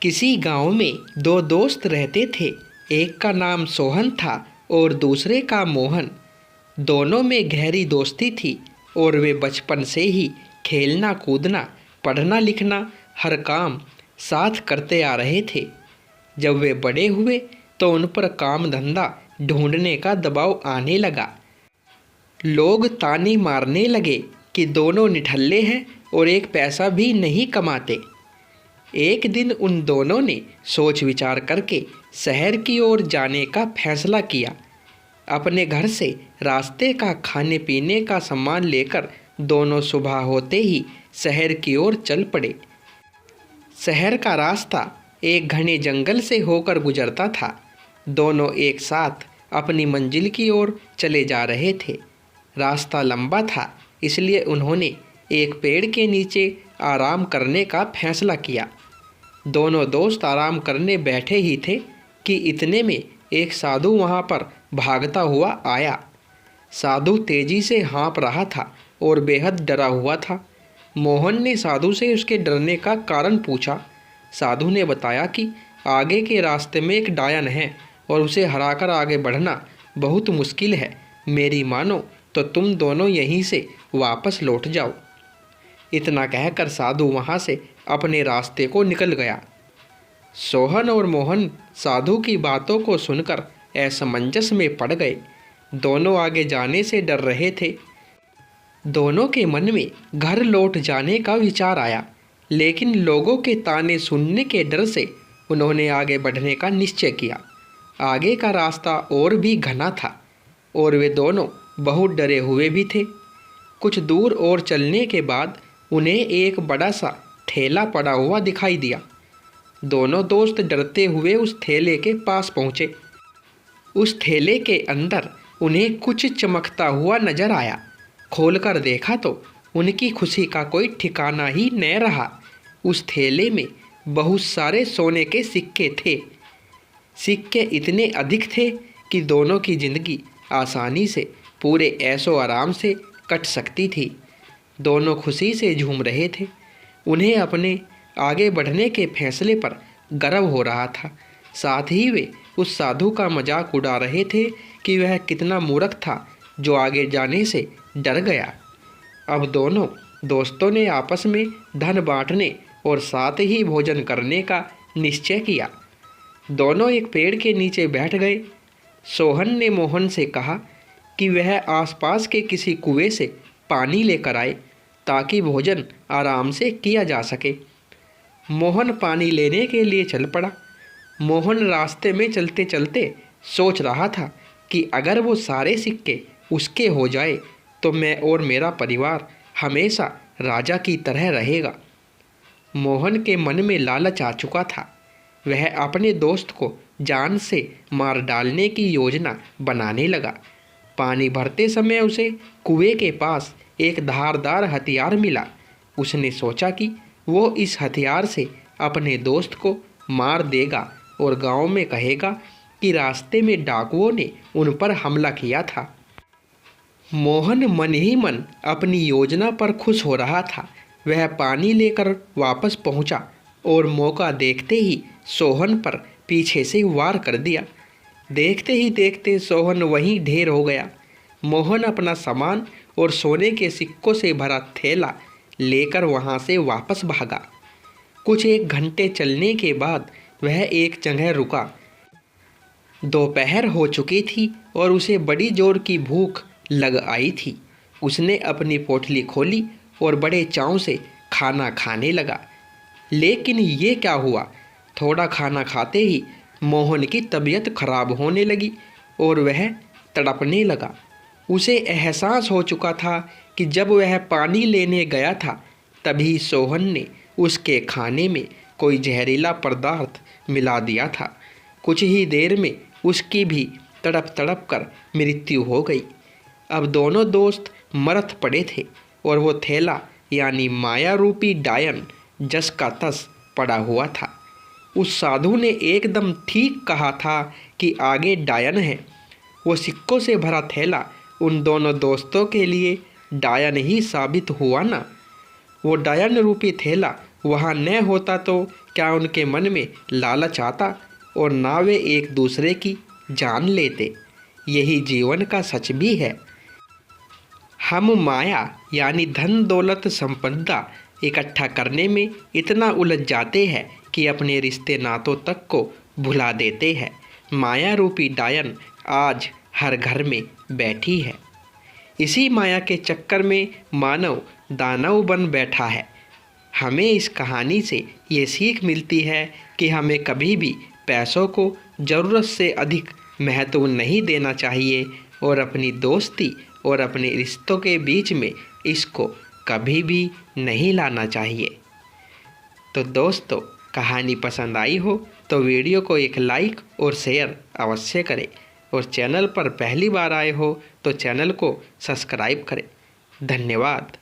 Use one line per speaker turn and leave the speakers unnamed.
किसी गांव में दो दोस्त रहते थे। एक का नाम सोहन था और दूसरे का मोहन। दोनों में गहरी दोस्ती थी और वे बचपन से ही खेलना कूदना पढ़ना लिखना हर काम साथ करते आ रहे थे। जब वे बड़े हुए तो उन पर काम धंधा ढूंढने का दबाव आने लगा। लोग ताने मारने लगे कि दोनों निठल्ले हैं और एक पैसा भी नहीं कमाते। एक दिन उन दोनों ने सोच विचार करके शहर की ओर जाने का फैसला किया। अपने घर से रास्ते का खाने पीने का सामान लेकर दोनों सुबह होते ही शहर की ओर चल पड़े। शहर का रास्ता एक घने जंगल से होकर गुजरता था। दोनों एक साथ अपनी मंजिल की ओर चले जा रहे थे। रास्ता लंबा था, इसलिए उन्होंने एक पेड़ के नीचे आराम करने का फैसला किया। दोनों दोस्त आराम करने बैठे ही थे कि इतने में एक साधु वहाँ पर भागता हुआ आया। साधु तेजी से हाँफ रहा था और बेहद डरा हुआ था। मोहन ने साधु से उसके डरने का कारण पूछा। साधु ने बताया कि आगे के रास्ते में एक डायन है और उसे हराकर आगे बढ़ना बहुत मुश्किल है। मेरी मानो तो तुम दोनों यहीं से वापस लौट जाओ। इतना कहकर साधु वहाँ से अपने रास्ते को निकल गया। सोहन और मोहन साधु की बातों को सुनकर असमंजस में पड़ गए। दोनों आगे जाने से डर रहे थे। दोनों के मन में घर लौट जाने का विचार आया, लेकिन लोगों के ताने सुनने के डर से उन्होंने आगे बढ़ने का निश्चय किया। आगे का रास्ता और भी घना था और वे दोनों बहुत डरे हुए भी थे। कुछ दूर और चलने के बाद उन्हें एक बड़ा सा ठेला पड़ा हुआ दिखाई दिया। दोनों दोस्त डरते हुए उस ठेले के पास पहुँचे। उस ठेले के अंदर उन्हें कुछ चमकता हुआ नजर आया। खोलकर देखा तो उनकी खुशी का कोई ठिकाना ही न रहा। उस ठेले में बहुत सारे सोने के सिक्के थे। सिक्के इतने अधिक थे कि दोनों की जिंदगी आसानी से पूरे ऐशो आराम से कट सकती थी। दोनों खुशी से झूम रहे थे। उन्हें अपने आगे बढ़ने के फैसले पर गर्व हो रहा था। साथ ही वे उस साधु का मजाक उड़ा रहे थे कि वह कितना मूर्ख था जो आगे जाने से डर गया। अब दोनों दोस्तों ने आपस में धन बांटने और साथ ही भोजन करने का निश्चय किया। दोनों एक पेड़ के नीचे बैठ गए। सोहन ने मोहन से कहा कि वह आसपास के किसी कुएं से पानी लेकर आए ताकि भोजन आराम से किया जा सके। मोहन पानी लेने के लिए चल पड़ा। मोहन रास्ते में चलते चलते सोच रहा था कि अगर वो सारे सिक्के उसके हो जाए तो मैं और मेरा परिवार हमेशा राजा की तरह रहेगा। मोहन के मन में लालच आ चुका था। वह अपने दोस्त को जान से मार डालने की योजना बनाने लगा। पानी भरते समय उसे कुएं के पास एक धारदार हथियार मिला। उसने सोचा कि वो इस हथियार से अपने दोस्त को मार देगा और गांव में कहेगा कि रास्ते में डाकुओं ने उन पर हमला किया था। मोहन मन ही मन अपनी योजना पर खुश हो रहा था। वह पानी लेकर वापस पहुंचा और मौका देखते ही सोहन पर पीछे से वार कर दिया। देखते ही देखते सोहन वहीं ढेर हो गया। मोहन अपना सामान और सोने के सिक्कों से भरा थैला लेकर वहां से वापस भागा। कुछ एक घंटे चलने के बाद वह एक जगह रुका। दोपहर हो चुकी थी और उसे बड़ी जोर की भूख लग आई थी। उसने अपनी पोटली खोली और बड़े चाव से खाना खाने लगा। लेकिन ये क्या हुआ, थोड़ा खाना खाते ही मोहन की तबीयत खराब होने लगी और वह तड़पने लगा। उसे एहसास हो चुका था कि जब वह पानी लेने गया था तभी सोहन ने उसके खाने में कोई जहरीला पदार्थ मिला दिया था। कुछ ही देर में उसकी भी तड़प तड़प कर मृत्यु हो गई। अब दोनों दोस्त मरत पड़े थे और वो थैला यानी माया रूपी डायन जस का तस पड़ा हुआ था। उस साधु ने एकदम ठीक कहा था कि आगे डायन है। वो सिक्कों से भरा थैला उन दोनों दोस्तों के लिए डायन ही साबित हुआ ना। वो डायन रूपी थैला वहाँ न होता तो क्या उनके मन में लालच आता और ना वे एक दूसरे की जान लेते। यही जीवन का सच भी है। हम माया यानी धन दौलत संपदा इकट्ठा करने में इतना उलझ जाते हैं कि अपने रिश्ते नातों तक को भुला देते हैं। माया रूपी डायन आज हर घर में बैठी है। इसी माया के चक्कर में मानव दानव बन बैठा है। हमें इस कहानी से ये सीख मिलती है कि हमें कभी भी पैसों को ज़रूरत से अधिक महत्व नहीं देना चाहिए और अपनी दोस्ती और अपने रिश्तों के बीच में इसको कभी भी नहीं लाना चाहिए। तो दोस्तों, कहानी पसंद आई हो तो वीडियो को एक लाइक और शेयर अवश्य करें और चैनल पर पहली बार आए हो तो चैनल को सब्सक्राइब करें। धन्यवाद।